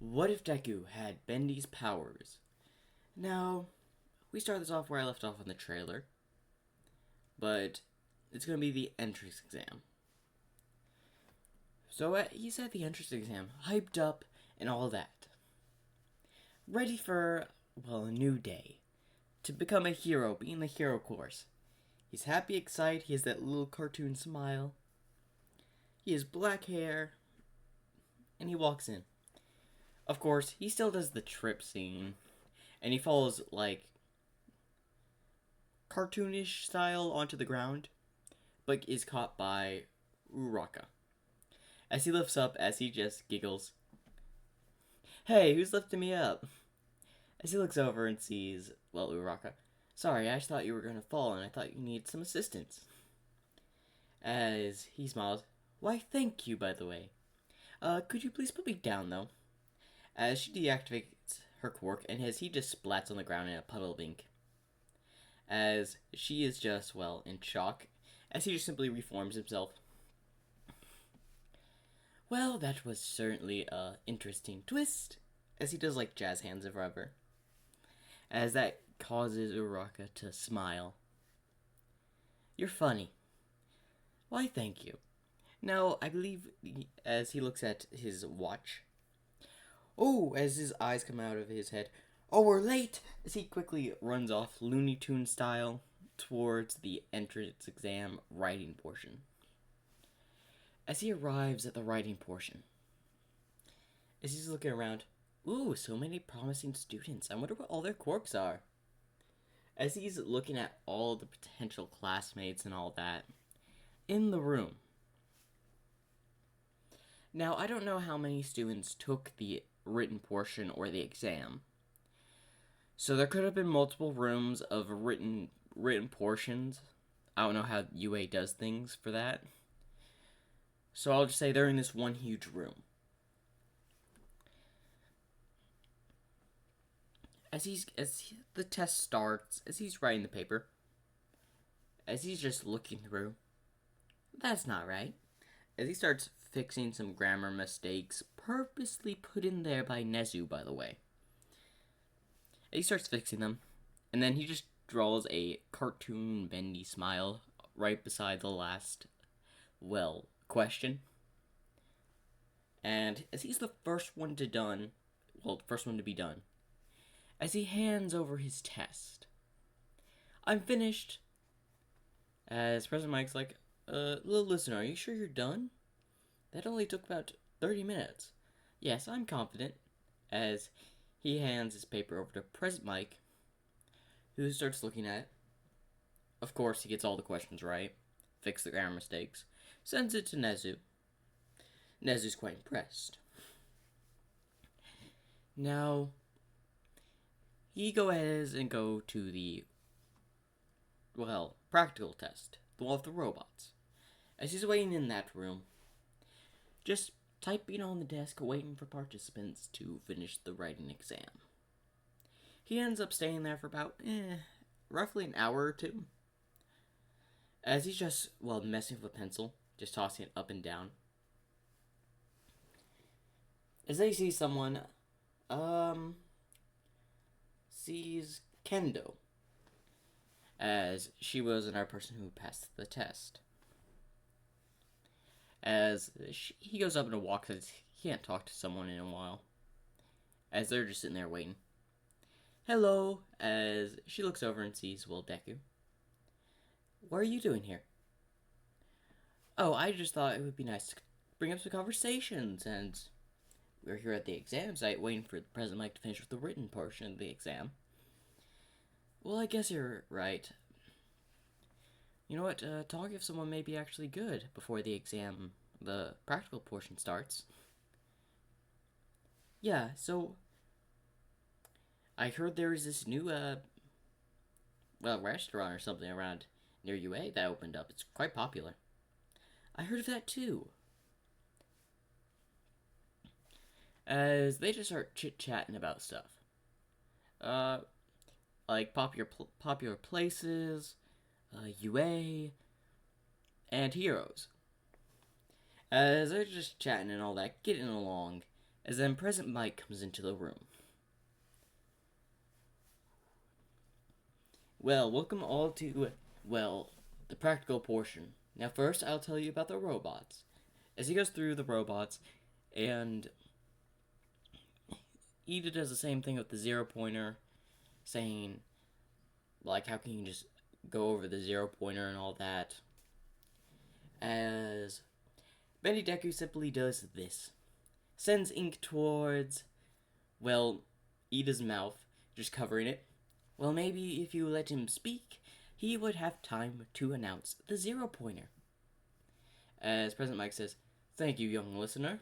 What if Deku had Bendy's powers? Now, we start this off where I left off in the trailer, but it's going to be the entrance exam. So he's at the entrance exam, hyped up and all that. Ready for, well, a new day. To become a hero, be in the hero course. He's happy, excited, he has that little cartoon smile. He has black hair, and he walks in. Of course, he still does the trip scene, and he falls, like, cartoonish style onto the ground, but is caught by Uraraka. As he lifts up, as he just giggles, "Hey, who's lifting me up?" As he looks over and sees, well, Uraraka. "Sorry, I just thought you were going to fall, and I thought you needed some assistance." As he smiles, "Why, thank you, by the way. Could you please put me down, though?" As she deactivates her quirk, and as he just splats on the ground in a puddle of ink. As she is just, well, in shock, as he just simply reforms himself. Well, that was certainly a interesting twist, as he does like jazz hands of rubber. As that causes Uraraka to smile. "You're funny." "Why, thank you." Now, I believe, as he looks at his watch. Oh, as his eyes come out of his head. "Oh, we're late!" As he quickly runs off, Looney Tune style, towards the entrance exam writing portion. As he arrives at the writing portion, as he's looking around, ooh, so many promising students. I wonder what all their quirks are. As he's looking at all the potential classmates and all that, in the room. Now, I don't know how many students took the written portion or the exam. So there could have been multiple rooms of written portions. I don't know how UA does things for that. So I'll just say they're in this one huge room. As the test starts, as he's writing the paper, as he's just looking through, that's not right. As he starts fixing some grammar mistakes purposely put in there by Nezu, by the way. And he starts fixing them, and then he just draws a cartoon bendy smile right beside the last, well, question. And as he's the first one to be done, as he hands over his test, "I'm finished." As President Mike's like, "Little listener, are you sure you're done? That only took about 30 minutes. "Yes, I'm confident." As he hands his paper over to President Mike, who starts looking at it. Of course, he gets all the questions right, fix the grammar mistakes, sends it to Nezu. Nezu's quite impressed. Now, he goes to the, well, practical test, the one with the robots. As he's waiting in that room, just typing on the desk, waiting for participants to finish the writing exam. He ends up staying there for about, roughly an hour or two. As he's just, well, messing with a pencil, just tossing it up and down. As they see someone, sees Kendo. As she was another person who passed the test. As he goes up and walks, as he can't talk to someone in a while. As they're just sitting there waiting. "Hello," as she looks over and sees, well, Deku. "What are you doing here?" "Oh, I just thought it would be nice to bring up some conversations, and we're here at the exam site waiting for President Mike to finish with the written portion of the exam." "Well, I guess you're right. You know what, talking with someone may be actually good before the exam, the practical portion starts." "Yeah, so I heard there is this new, restaurant or something around near UA that opened up. It's quite popular." "I heard of that too." As they just start chit-chatting about stuff. Like popular places, UA, and heroes. As they're just chatting and all that, getting along, As then President Mike comes into the room. Well, welcome all to, the practical portion. Now first, I'll tell you about the robots. As he goes through the robots, and Ida does the same thing with the 0-pointer, saying, like, how can you just go over the 0-pointer and all that. As Bendy Deku simply does this. Sends ink towards, Ida's mouth, just covering it. Well, maybe if you let him speak, he would have time to announce the 0-pointer. As President Mike says, "Thank you, young listener.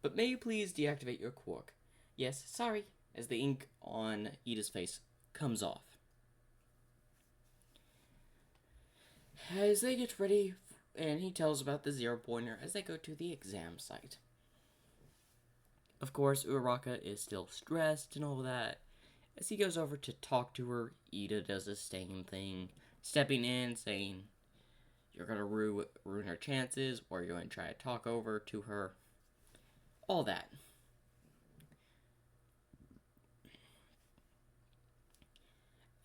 But may you please deactivate your quark?" "Yes, sorry," as the ink on Ida's face comes off. As they get ready, and he tells about the 0-pointer as they go to the exam site. Of course, Uraraka is still stressed and all that. As he goes over to talk to her, Ida does the same thing, stepping in, saying, "You're gonna ruin her chances, or you're gonna try to talk over to her." All that.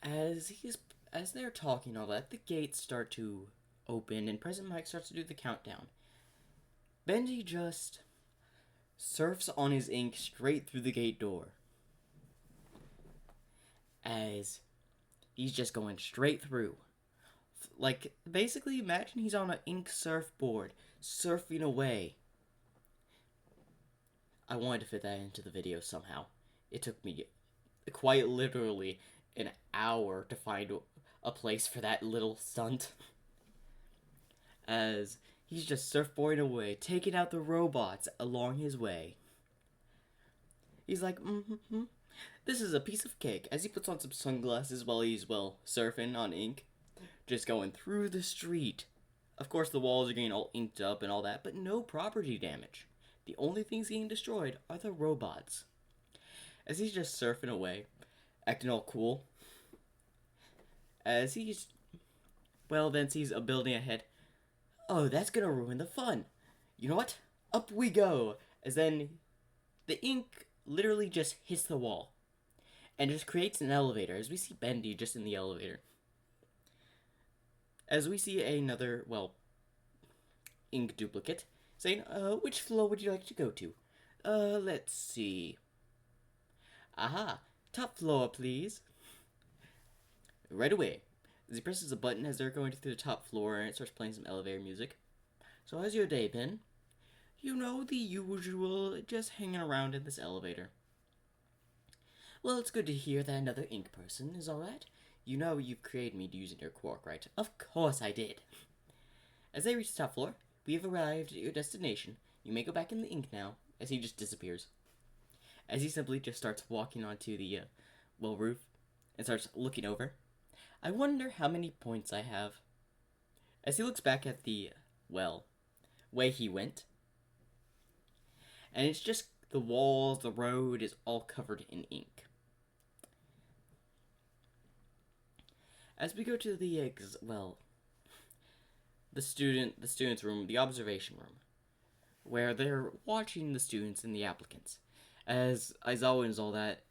As they're talking all that, the gates start to open, and President Mike starts to do the countdown. Benji just surfs on his ink straight through the gate door. As he's just going straight through. Like, basically, imagine he's on an ink surfboard, surfing away. I wanted to fit that into the video somehow. It took me quite literally an hour to find a place for that little stunt. As he's just surfboarding away, taking out the robots along his way. He's like, this is a piece of cake, as he puts on some sunglasses while he's, surfing on ink. Just going through the street. Of course, the walls are getting all inked up and all that, but no property damage. The only things getting destroyed are the robots. As he's just surfing away, acting all cool. As he's, then sees a building ahead. "Oh, that's gonna ruin the fun. You know what? Up we go." As then the ink literally just hits the wall. And just creates an elevator, as we see Bendy just in the elevator. As we see another, ink duplicate, saying, "Which floor would you like to go to?" Let's see. Aha, top floor, please." Right away. As he presses a button as they're going through the top floor, and it starts playing some elevator music. "So how's your day been?" "You know, the usual, just hanging around in this elevator." "Well, it's good to hear that another ink person is alright. You know you've created me using your quark, right?" "Of course I did." As they reach the top floor, "We have arrived at your destination. You may go back in the ink now," as he just disappears. As he simply just starts walking onto the, roof, and starts looking over. "I wonder how many points I have." As he looks back at the, way he went. And it's just the walls, the road is all covered in ink. As we go to the, the student's room, the observation room, where they're watching the students and the applicants. As Aizawa and all that,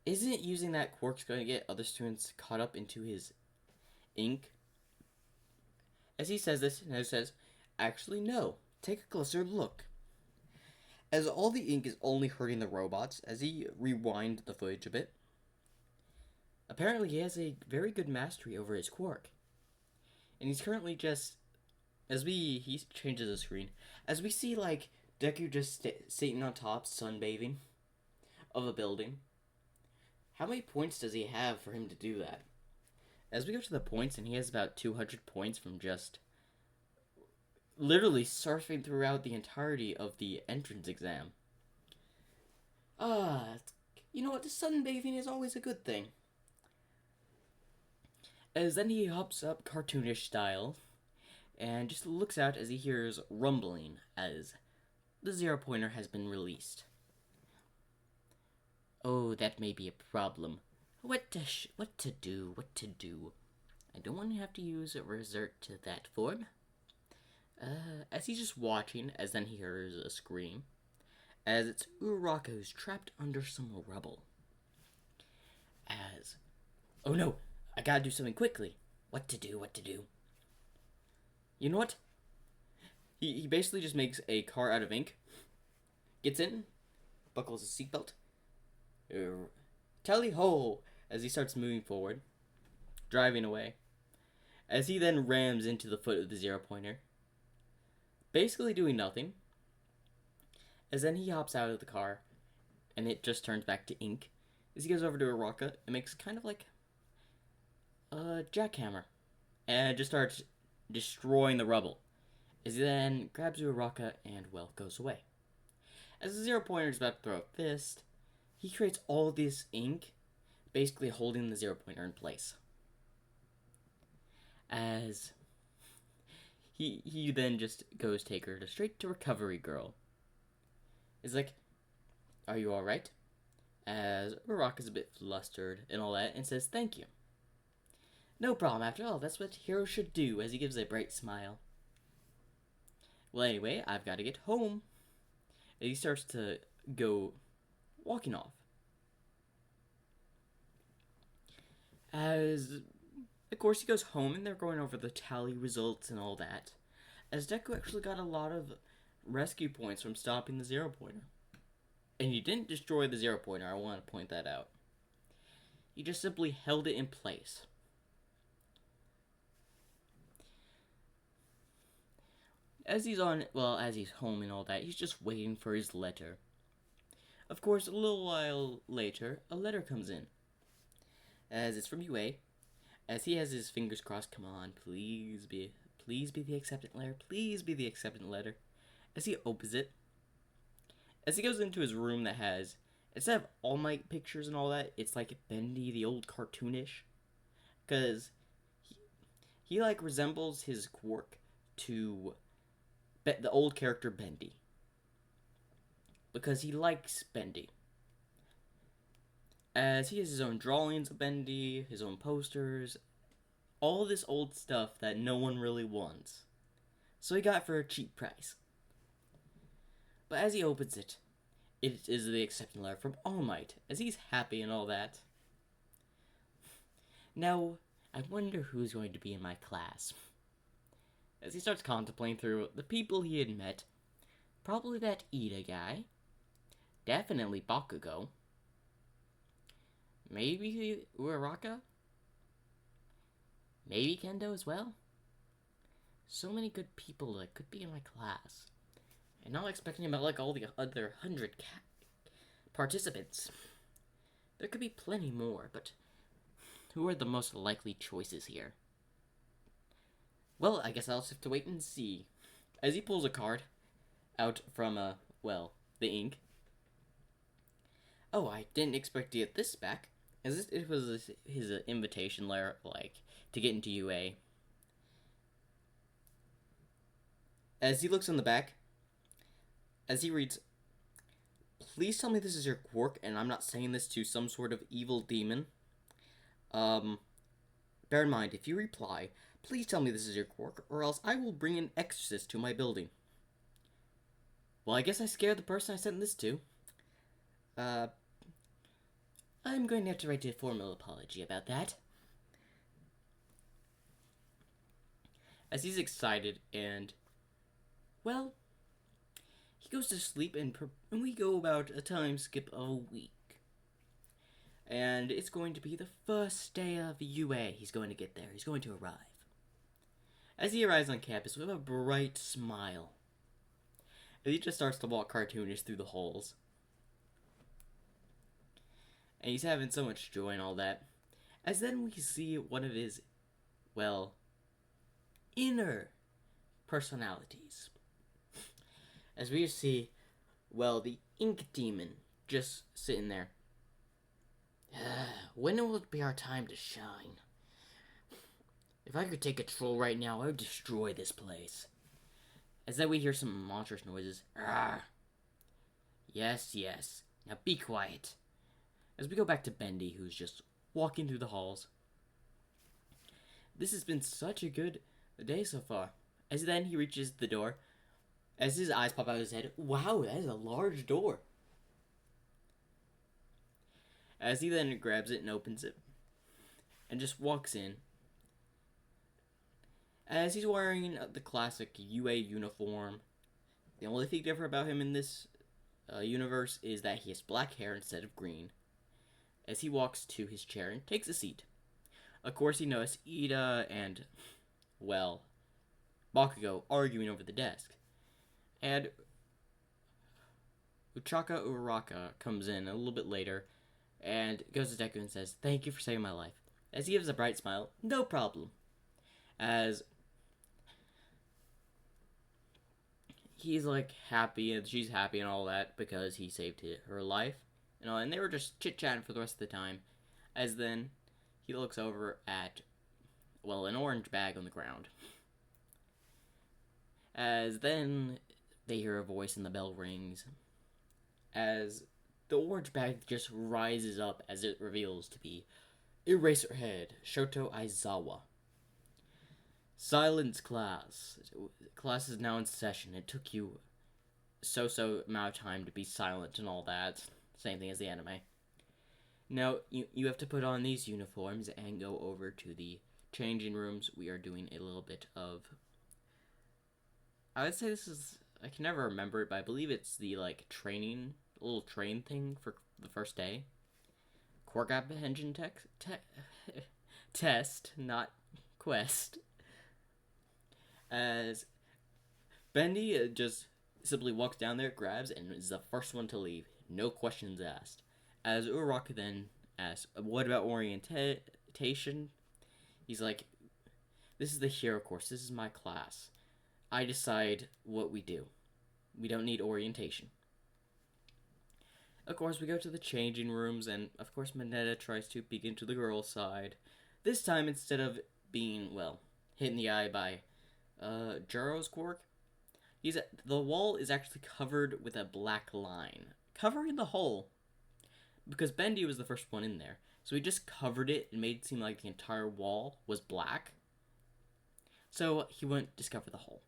isn't using that quark's going to get other students caught up into his ink? As he says this, Neo says, "Actually, no. Take a closer look." As all the ink is only hurting the robots, as he rewind the footage a bit. Apparently, he has a very good mastery over his quark. And he's currently just, he changes the screen, as we see, Deku just sitting on top, sunbathing, of a building. How many points does he have for him to do that? As we go to the points, and he has about 200 points from just literally surfing throughout the entirety of the entrance exam. You know what? The sunbathing is always a good thing. As then he hops up cartoonish style, and just looks out as he hears rumbling as the 0-pointer has been released. "Oh, that may be a problem. What to do? I don't want to have to use a resort to that form." As he's just watching, as then he hears a scream. as it's Uraraka who's trapped under some rubble. As, oh no, I gotta do something quickly. What to do, what to do. You know what? He basically just makes a car out of ink, gets in, buckles his seatbelt, tally ho, as he starts moving forward, driving away. As he then rams into the foot of the 0-pointer, basically doing nothing. As then he hops out of the car, and it just turns back to ink. As he goes over to Uraraka and makes kind of like a jackhammer, and just starts destroying the rubble. As he then grabs Uraraka and, well, goes away. As the 0-pointer is about to throw a fist, he creates all this ink, basically holding the 0-pointer in place. As he then just goes take her straight to Recovery Girl. It's like, are you alright? As Uraraka's a bit flustered and all that, and says thank you. No problem, after all, that's what heroes should do, as he gives a bright smile. Well, anyway, I've got to get home. And he starts to go walking off. As, of course, he goes home and they're going over the tally results and all that. As Deku actually got a lot of rescue points from stopping the 0-pointer. And he didn't destroy the 0-pointer, I want to point that out. He just simply held it in place. As he's home and all that, he's just waiting for his letter. Of course, a little while later, a letter comes in. As it's from UA. As he has his fingers crossed, come on, please be the acceptance letter, please be the acceptance letter. As he opens it, as he goes into his room that has, instead of All Might pictures and all that, it's like Bendy, the old cartoonish. Because he like resembles his quirk to the old character Bendy. Because he likes Bendy. As he has his own drawings of Bendy, his own posters, all this old stuff that no one really wants. So he got it for a cheap price. But as he opens it, it is the acceptance letter from All Might, as he's happy and all that. Now, I wonder who's going to be in my class. As he starts contemplating through the people he had met, probably that Ida guy, definitely Bakugo, maybe Uraraka, maybe Kendo as well. So many good people that could be in my class. And not expecting about like all the other 100 participants. There could be plenty more, but who are the most likely choices here? Well, I guess I'll just have to wait and see. As he pulls a card out from, the ink. Oh, I didn't expect to get this back. As it was his invitation letter, to get into UA. As he looks on the back, as he reads, please tell me this is your quirk, and I'm not saying this to some sort of evil demon. Bear in mind, if you reply, please tell me this is your quirk, or else I will bring an exorcist to my building. Well, I guess I scared the person I sent this to. I'm going to have to write a formal apology about that. As he's excited and, well, he goes to sleep and we go about a time skip of a week. And it's going to be the first day of UA. He's going to get there. He's going to arrive. As he arrives on campus with a bright smile, as he just starts to walk cartoonish through the halls. And he's having so much joy and all that. As then we see one of his, inner personalities. As we see, the ink demon just sitting there. When will it be our time to shine? If I could take control right now, I would destroy this place. As then we hear some monstrous noises. Arrgh. Yes. Now be quiet. As we go back to Bendy, who's just walking through the halls. This has been such a good day so far. As then he reaches the door. As his eyes pop out of his head, wow, that is a large door. As he then grabs it and opens it, and just walks in. As he's wearing the classic UA uniform, the only thing different about him in this universe is that he has black hair instead of green. As he walks to his chair and takes a seat. Of course, he noticed Ida and, well, Bakugo arguing over the desk. And Uchaka Uraraka comes in a little bit later and goes to Deku and says, "Thank you for saving my life." As he gives a bright smile, "No problem." As he's like happy and she's happy and all that because he saved her life. And they were just chit-chatting for the rest of the time. As then he looks over at, well, an orange bag on the ground. As then they hear a voice and the bell rings. As the orange bag just rises up as it reveals to be Eraserhead Shoto Aizawa. "Silence, class. Class is now in session. It took you so amount of time to be silent and all that. Same thing as the anime. Now, you have to put on these uniforms and go over to the changing rooms. We are doing a little bit of... I would say this is... I can never remember it, but I believe it's the, like, training... little train thing for the first day. Core Gap Engine test, not quest. As Bendy just simply walks down there, grabs, and is the first one to leave. No questions asked. As Uraraka then asks, "What about orientation?" He's like, "This is the hero course. This is my class. I decide what we do. We don't need orientation." Of course, we go to the changing rooms, and of course, Mineta tries to peek into the girl's side. This time, instead of being, well, hit in the eye by Juro's quirk, the wall is actually covered with a black line, covering the hole. Because Bendy was the first one in there, so he just covered it and made it seem like the entire wall was black. So he wouldn't discover the hole.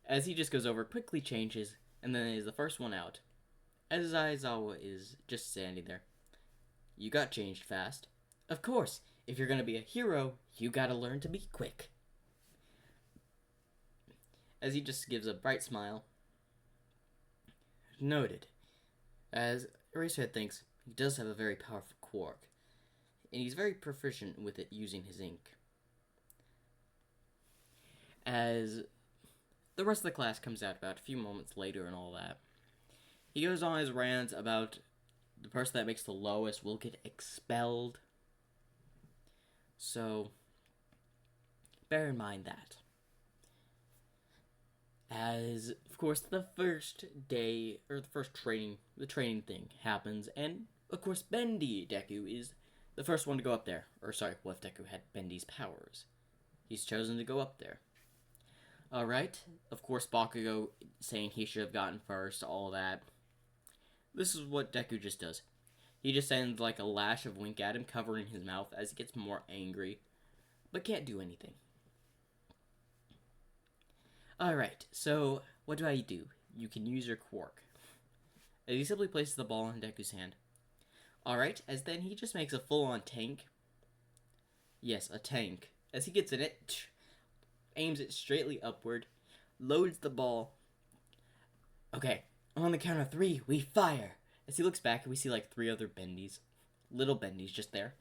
As he just goes over, quickly changes, and then is the first one out. As Aizawa is just standing there. "You got changed fast." "Of course, if you're gonna be a hero, you gotta learn to be quick." As he just gives a bright smile. "Noted." As Eraserhead thinks, he does have a very powerful quirk, and he's very proficient with it using his ink. As the rest of the class comes out about a few moments later and all that, he goes on his rants about the person that makes the lowest will get expelled. So, bear in mind that. As, of course, the first day, or the first training, the training thing happens, and, of course, Bendy Deku is the first one to go up there. Or, sorry, what if Deku had Bendy's powers? He's chosen to go up there. Alright, of course, Bakugo saying he should have gotten first, all that. This is what Deku just does. He just sends, like, a lash of wink at him, covering his mouth as he gets more angry, but can't do anything. Alright, so what do I do? You can use your quirk. As he simply places the ball in Deku's hand. Alright, as then he just makes a full-on tank. Yes, a tank. As he gets in it, aims it straightly upward, loads the ball. Okay, on the count of 3, we fire! As he looks back, we see like 3 other bendies. Little bendies just there.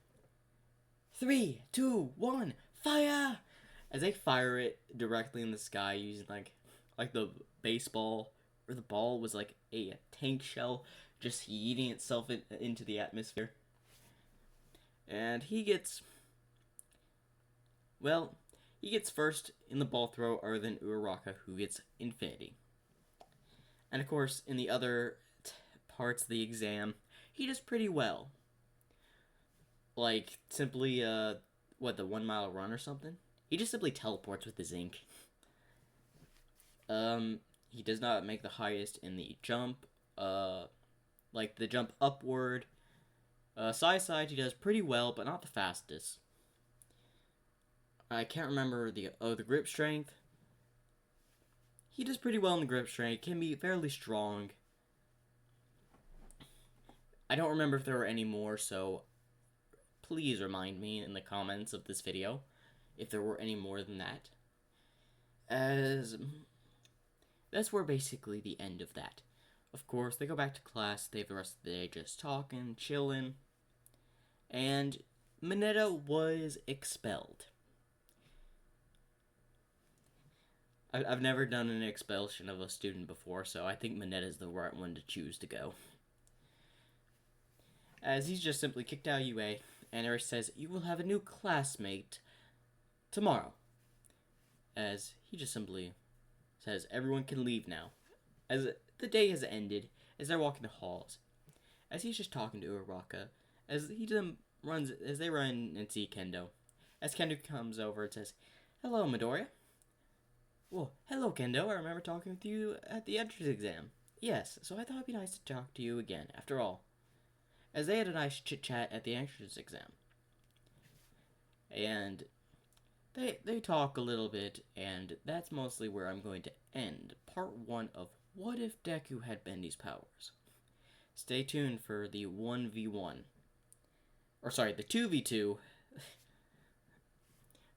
3, 2, 1, fire! As they fire it directly in the sky using like the baseball, or the ball was like a tank shell just yeeting itself into the atmosphere. And he gets first in the ball throw other than Uraraka, who gets infinity. And of course, in the other parts of the exam, he does pretty well. Like, simply, the 1 mile run or something? He just simply teleports with his ink. He does not make the highest in the jump, like the jump upward. Side, he does pretty well, but not the fastest. I can't remember the grip strength. he does pretty well in the grip strength, can be fairly strong. I don't remember if there were any more, so please remind me in the comments of this video if there were any more than that. As that's where basically the end of that. Of course, they go back to class, they have the rest of the day just talking, chilling, and Mineta was expelled. I've never done an expulsion of a student before, so I think Mineta's the right one to choose to go. As he's just simply kicked out of UA, and Eric says, "You will have a new classmate tomorrow." As he just simply says, "Everyone can leave now." As the day has ended, as they're walking the halls, as he's just talking to Uraraka, as they run and see Kendo, as Kendo comes over and says, "Hello, Midoriya." "Well, hello, Kendo. I remember talking with you at the entrance exam." "Yes, so I thought it'd be nice to talk to you again, after all." As they had a nice chit-chat at the entrance exam. And they talk a little bit, and that's mostly where I'm going to end part 1 of What If Deku Had Bendy's Powers. Stay tuned for the 1v1. Or sorry, the 2v2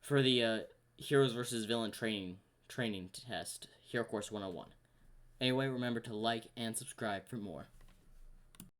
for the Heroes vs. Villain training test, Hero Course 101. Anyway, remember to like and subscribe for more.